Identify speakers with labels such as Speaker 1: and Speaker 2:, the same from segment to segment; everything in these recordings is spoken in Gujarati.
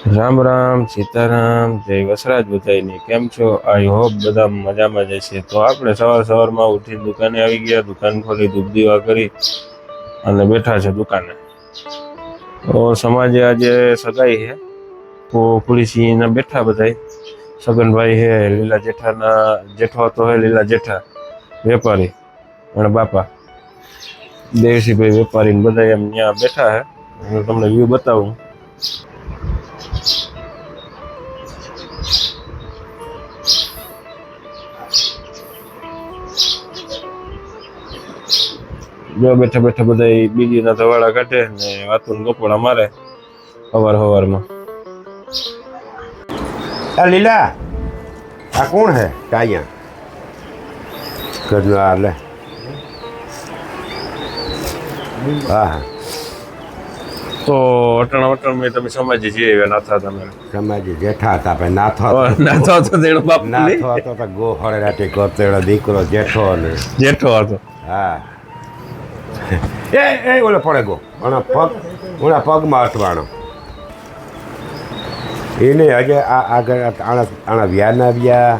Speaker 1: રામ રામ સીતારામ જય વસરાજ બધાયને કેમ છો? આઈ હોપ બધા મજામાં જ હશે. તો આપણે સવારમાં ઉઠી દુકાને આવી ગયા, દુકાન ખોલી, ધૂપ દીવા કરી અને બેઠા છે દુકાને. તો સમાજે આજે સગાઈ છે, તો ખુરશી ને બેઠા બધાય. સગનભાઈ હે લીલા જેઠાના જેઠો તો હે લીલા જેઠા વેપારી અને બાપા દેવસીભાઈ વેપારી ને બધા એમ ત્યાં બેઠા હે. હું તમને વ્યૂ બતાવું. જો બેઠા બેઠા બધા બીજીના ધવાડા કાઢે ને વાતું ગપોડા મારે સવારમાં.
Speaker 2: લીલા આ કોણ હે કાયા ઘરનો આ લે હા
Speaker 1: તો અટણ મેં તમે સમાજી જઈએ નાથા તમે
Speaker 2: સમાજી જેઠા હતા ભાઈ નાથો
Speaker 1: નાથો હતો તેનો બાપ
Speaker 2: નાથો હતો તો ગો હળેરાટી કરતો એનો દીકરો જેઠો અને
Speaker 1: જેઠો હતો.
Speaker 2: હા એ ઓલો પડે ગો ઓના પગમાં અટવાણો એને હજે આગળ આણા વ્યાના વ્યા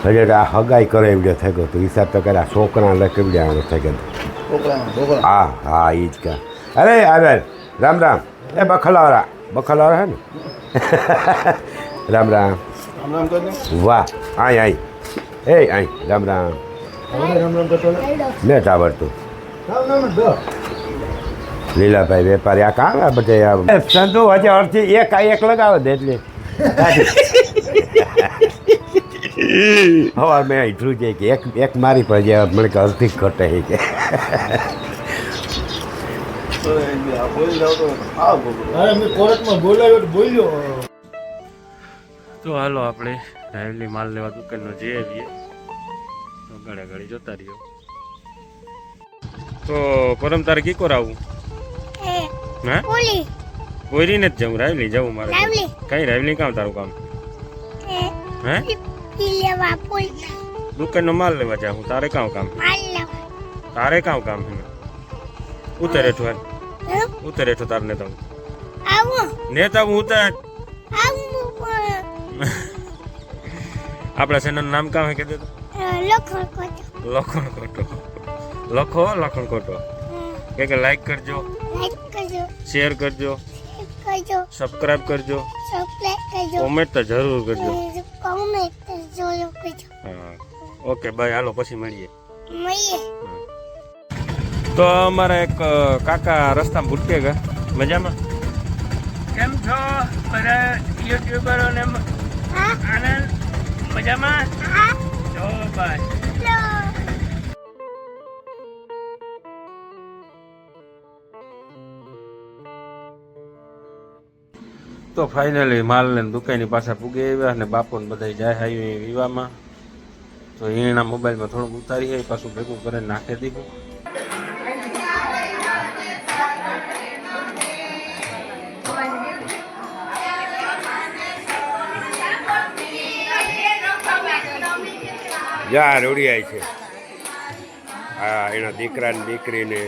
Speaker 2: હજે આ હગાઈ કરે એવડે થઈ ગયો તો હિસાબ તો કરે આ છોકરા લે કેવડે આનો થઈ ગયો. હા હા એ જ કા અરે આવે રામ રામ એ બખલાવાળા હે ને રામ રામ વાહ આય એ આય રામ રામ ને આવડતું લીલાભાઈ વેપારી આ કામ આ બધે સંતો હજે અડધી એક લગાવે દે એટલે હવા મેં ઈઠું છે કે એક મારી પર જે મને કે અડધી ઘટે કે
Speaker 1: તો હાલો આપણે રાયલી માલ લેવા દુકાનનો જઈએ આવીએ. તો ઘડી જોતા રહ્યો. તો પરમ તારે કીકોર આવું હે કોઈરી ને જ જવું રાયલી જવું મારે કઈ રાયલી કામ તારું કામ હે દુકાનનો માલ લેવા જાઉં તારે કામ હે ઉતર હેઠો તાર ને તાવું ઉતર આપણા ચેનલ નામ કામ હે કે દે લખણ કોટો કે લાઈક કરજો શેર કરજો સબસ્ક્રાઇબ કરજો કોમેન્ટ તો જરૂર કરજો. હા ઓકે બાય હાલો પછી મળીએ. તો અમારા એક કાકા રસ્તામાં ભૂટકે ગયા. મજામાં કેમ છો બધા યુટ્યુબરો ને આનંદ મજામાં જો બસ. તો ફાઇનલી માલ ને દુકાનની પાછા પૂગી આવ્યા અને બાપો ને બધા જાય આવી વિવામાં. તો એના મોબાઈલમાં થોડુંક ઉતારી હોય પાછું ભેગું કરીને નાખી દીધું.
Speaker 2: યા રોડિયાય છે હા એના દીકરાને દીકરીને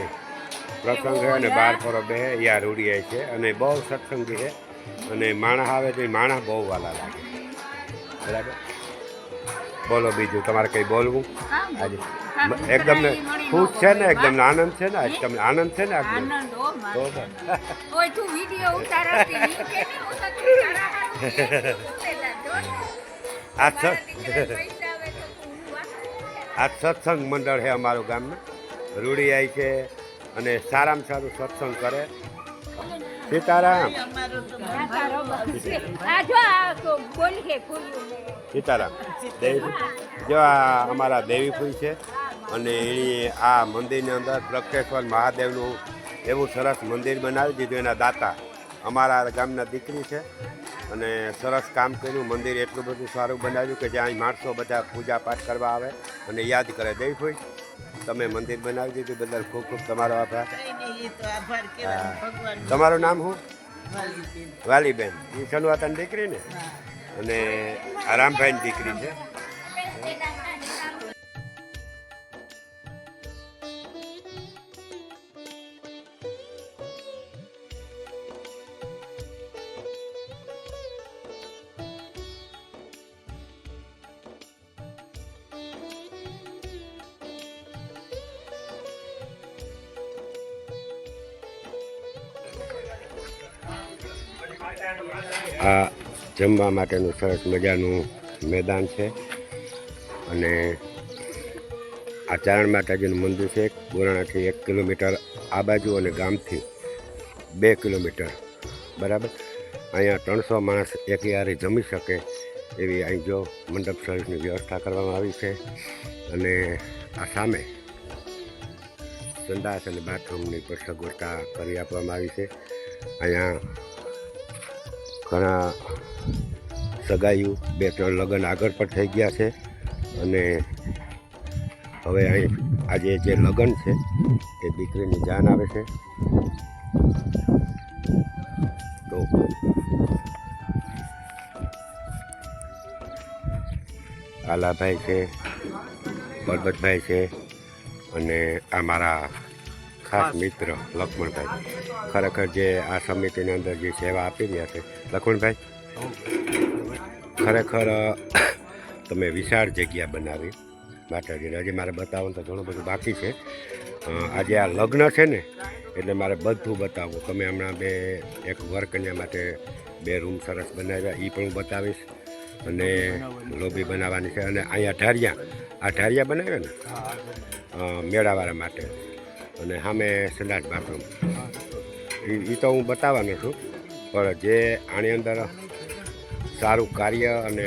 Speaker 2: પ્રસંગ છે અને 12 ફરો બે યા રોડિયાય છે અને બહુ સત્સંગી છે અને માણસ આવે તો એ માણસ બહુ વાલા લાગે. બરાબર બોલો બીજું તમારે કંઈ બોલવું આજે એકદમ ને ખુશ છે ને એકદમ આનંદ છે ને આજે તમને આનંદ છે ને આજે આ સત્સંગ મંડળ છે અમારું ગામનું રૂડિયાઈ છે અને સારામાં સારું સત્સંગ કરે. સીતારામ જો આ અમારા દેવી ફૂઈ છે અને એની આ મંદિરની અંદર પ્રક્ષેશ્વર મહાદેવનું એવું સરસ મંદિર બનાવી દીધું. એના દાતા અમારા ગામના દીકરી છે અને સરસ કામ કર્યું. મંદિર એટલું બધું સારું બનાવ્યું કે જ્યાં માણસો બધા પૂજા પાઠ કરવા આવે અને યાદ કરે. દેવી ફૂઈ તમે મંદિર બનાવી દીધું બદલ ખૂબ ખૂબ તમારો આભાર. તમારું નામ શું? વાલીબેન. એ સનવાતાની દીકરી ને અને રામભાઈની દીકરી છે. આ જમવા માટેનું સરસ મજાનું મેદાન છે અને આ ચારણ માતાજીનું મંદિર છે. બોરાણાથી 1 કિલોમીટર આ બાજુ અને ગામથી 2 કિલોમીટર બરાબર. અહીંયા 300 માણસ એકયારે જમી શકે એવી અહીં જો મંડપ સર્વિસની વ્યવસ્થા કરવામાં આવી છે. અને આ સામે સંડાસ અને બાથરૂમની પણ સગવડતા કરી આપવામાં આવી છે. અહીંયા ઘણા સગાઈઓ 2-3 લગ્ન આગળ પણ થઈ ગયા છે અને હવે અહીં આજે જે લગ્ન છે એ દીકરીની જાન આવે છે. તો આલાભાઈ છે, પરબતભાઈ છે અને આ મારા ખાસ મિત્ર લક્ષ્મણભાઈ, ખરેખર જે આ સમિતિની અંદર જે સેવા આપી રહ્યા છે. લક્ષ્મણભાઈ, ખરેખર તમે વિશાળ જગ્યા બનાવી માતાજીને. હજી મારે બતાવવાનું તો ઘણું બધું બાકી છે. આજે આ લગ્ન છે ને એટલે મારે બધું બતાવવું. તમે હમણાં એક વરકન્યા માટે 2 રૂમ સરસ બનાવ્યા, એ પણ હું બતાવીશ. અને લોબી બનાવવાની છે. અને અહીંયા ઢારિયા બનાવ્યા ને મેળાવાળા માટે. અને સામે સંડાસ બાથરૂમ એ તો હું બતાવવાનો છું. પણ જે આની અંદર સારું કાર્ય અને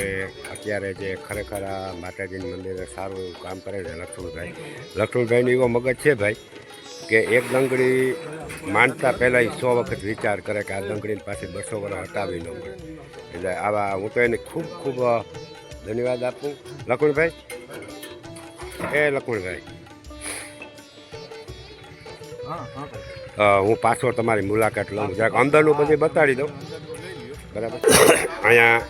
Speaker 2: અત્યારે જે ખરેખર આ માતાજીની મંદિરે સારું એવું કામ કરે છે લક્ષ્મણભાઈનો એવો મગજ છે ભાઈ કે એક દંગડી માનતા પહેલાં 100 વખત વિચાર કરે કે આ દંગડીની પાસે 200 વર્ષ હટાવી ન મળે. એટલે આવા હું તો એને ખૂબ ખૂબ ધન્યવાદ આપું. લક્ષ્મણભાઈ, લક્ષ્મણભાઈ, હું પાછો તમારી મુલાકાત લઉં, જરાક અંદરનું બધું બતાડી દઉં બરાબર. અહીંયા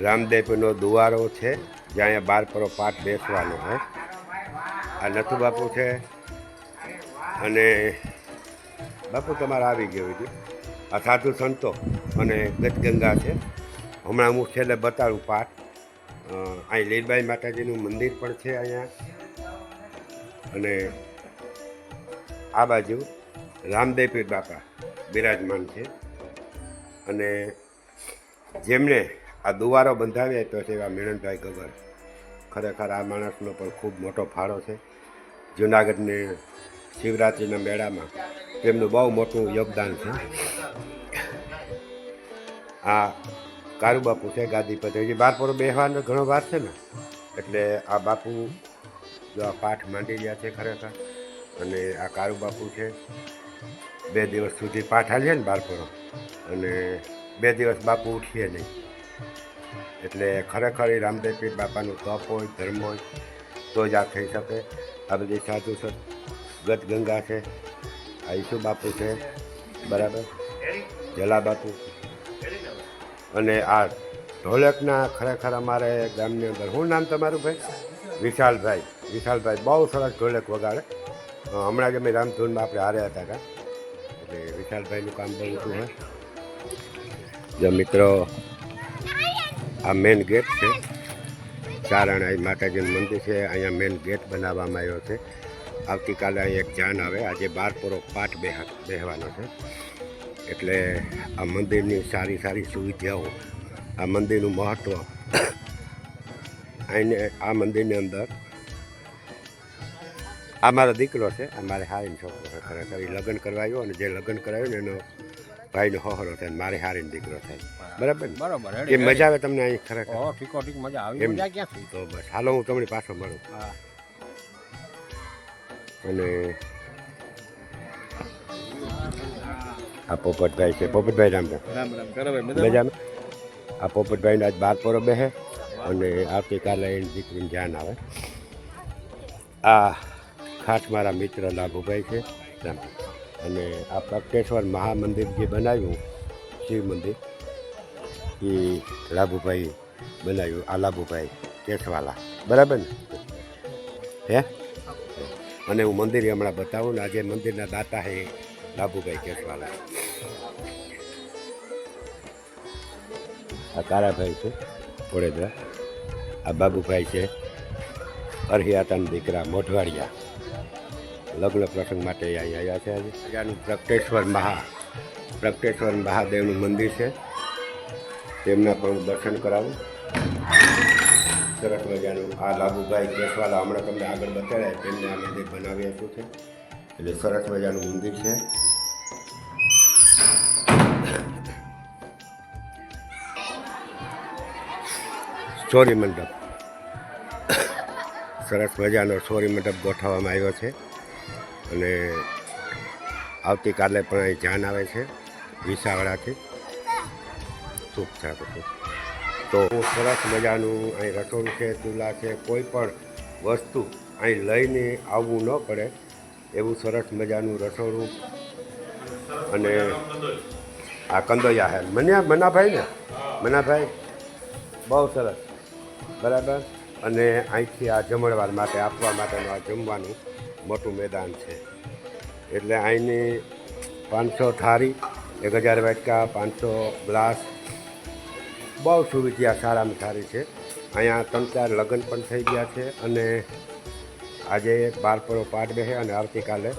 Speaker 2: રામદેવનો દુવારો છે જ્યાં અહીંયા 12 પરો પાઠ બેસવાનો હોય. આ નથુ બાપુ છે અને બાપુ તમારે આવી ગયો છે. આ સાધુ સંતો અને ગજગંગા છે. હમણાં હું છેલ્લે બતાડું પાઠ. અહીં લીલબાઈ માતાજીનું મંદિર પણ છે અહીંયા. અને આ બાજુ રામદેવપીર બાપા બિરાજમાન છે. અને જેમણે આ દુવારો બંધાવ્યા તો છે એવા મિલનભાઈ ગગર. ખરેખર આ માણસનો પણ ખૂબ મોટો ફાળો છે. જૂનાગઢની શિવરાત્રિના મેળામાં તેમનું બહુ મોટું યોગદાન છે. આ કારુ બાપુ છે ગાદી પર. હજી 12 પરો બેસવાનો ઘણો વાર છે ને એટલે આ બાપુ જો આ પાઠ માંડી રહ્યા છે ખરેખર. અને આ કારુ બાપુ છે. 2 દિવસ સુધી પાઠ હાલીએ ને 12 પરો અને 2 દિવસ બાપુ ઉઠીએ નહીં. એટલે ખરેખર એ રામદેવપીર બાપાનું તપ હોય, ધર્મ હોય તો જ આ થઈ શકે. આ બધી સાધુ ગજગંગા છે. આ ઈસુ બાપુ છે બરાબર, જલા બાપુ. અને આ ઢોલકના ખરેખર અમારે ગામની અંદર, શું નામ તમારું ભાઈ? વિશાલભાઈ બહુ સરસ ઢોલક વગાડે. હમણાં જ અમે રામધૂનમાં આપણે હાર્યા હતા કાં. એટલે વિશાલભાઈનું કામ બહુ ઊંચું હોય. જો મિત્રો, આ મેન ગેટ છે. ચારણા માતાજીનું મંદિર છે. અહીંયા મેન ગેટ બનાવવામાં આવ્યો છે. આવતીકાલે અહીં એક જાન આવે. આજે 12 પરો પાઠ બેહવાનો છે. એટલે આ મંદિરની સારી સુવિધાઓ, આ મંદિરનું મહત્ત્વ, અહીંને આ મંદિરની અંદર આ મારો દીકરો છે. આ મારે હારીનો છોકરો છે. ખરેખર લગ્ન કરાવ્યો અને જે લગ્ન કરાવ્યું ને એનો ભાઈનો હોહરો થાય, મારે હારીનો દીકરો થાય. બરાબર ને?
Speaker 3: બરાબર.
Speaker 2: એ મજા આવે તમને અહીં ખરેખર?
Speaker 3: ઠીક મજા આવે.
Speaker 2: એમ.
Speaker 3: મજા ક્યાંથી?
Speaker 2: તો બસ હાલો, હું તમને પાછો મળું. અને આ પોપટભાઈ છે. પોપટભાઈ રામ રામ. મજામાં? આ પોપટભાઈને આજ 12 પરો બેસે અને આવતીકાલે એની દીકરીની જાન આવે. આ ખાસ મારા મિત્ર લાભુભાઈ છે. અને આ પ્રગટેશ્વર મહામંદિર જે બનાવ્યું શિવ મંદિર એ લાભુભાઈ બનાવ્યું. આ લાભુભાઈ કેસવાલા બરાબર ને? હે? અને હું મંદિર હમણાં બતાવું ને. આજે મંદિરના દાતા છે લાભુભાઈ કેસવાલા. આ કારાભાઈ છે વડોદરા. આ બાબુભાઈ છે અરહિયાતાના દીકરા મોઢવાડિયા. લગ્ન પ્રસંગ માટે અહીંયા આવ્યા છે. આજે ત્યાંનું પ્રગટેશ્વર મહાદેવનું મંદિર છે. તેમના પણ દર્શન કરાવું. સરસ મજાનું આ લાભુભાઈ કેસવાલા હમણાં તમને આગળ બતાવ્યા તેમને આ મંદિર બનાવી આપ્યું છે. એટલે સરસ મજાનું મંદિર છે. સોરી મંડપ, સરસ મજાનો સોરી મંડપ ગોઠવવામાં આવ્યો છે. અને આવતીકાલે પણ અહીં જાન આવે છે વિસાવડાથી. શુભ છે બધું. તો સરસ મજાનું અહીં રસોડું છે, ચૂલા છે, કોઈ પણ વસ્તુ અહીં લઈને આવવું ન પડે એવું સરસ મજાનું રસોડું. અને આ કંદોયા હે મનાભાઈ ને મનાભાઈ બહુ સરસ, બરાબર. અને અહીંથી આ જમણવાર માટે આપવા માટેનું આ જમવાનું મોટું મેદાન છે. એટલે અહીંની 500 થાળી, 1000 વાટકા, 500 ગ્લાસ, બહુ સુવિધા સારામાં સારી છે. અહીંયા 3-4 લગ્ન પણ થઈ ગયા છે. અને આજે 12 પાઠ બેસે અને આવતીકાલે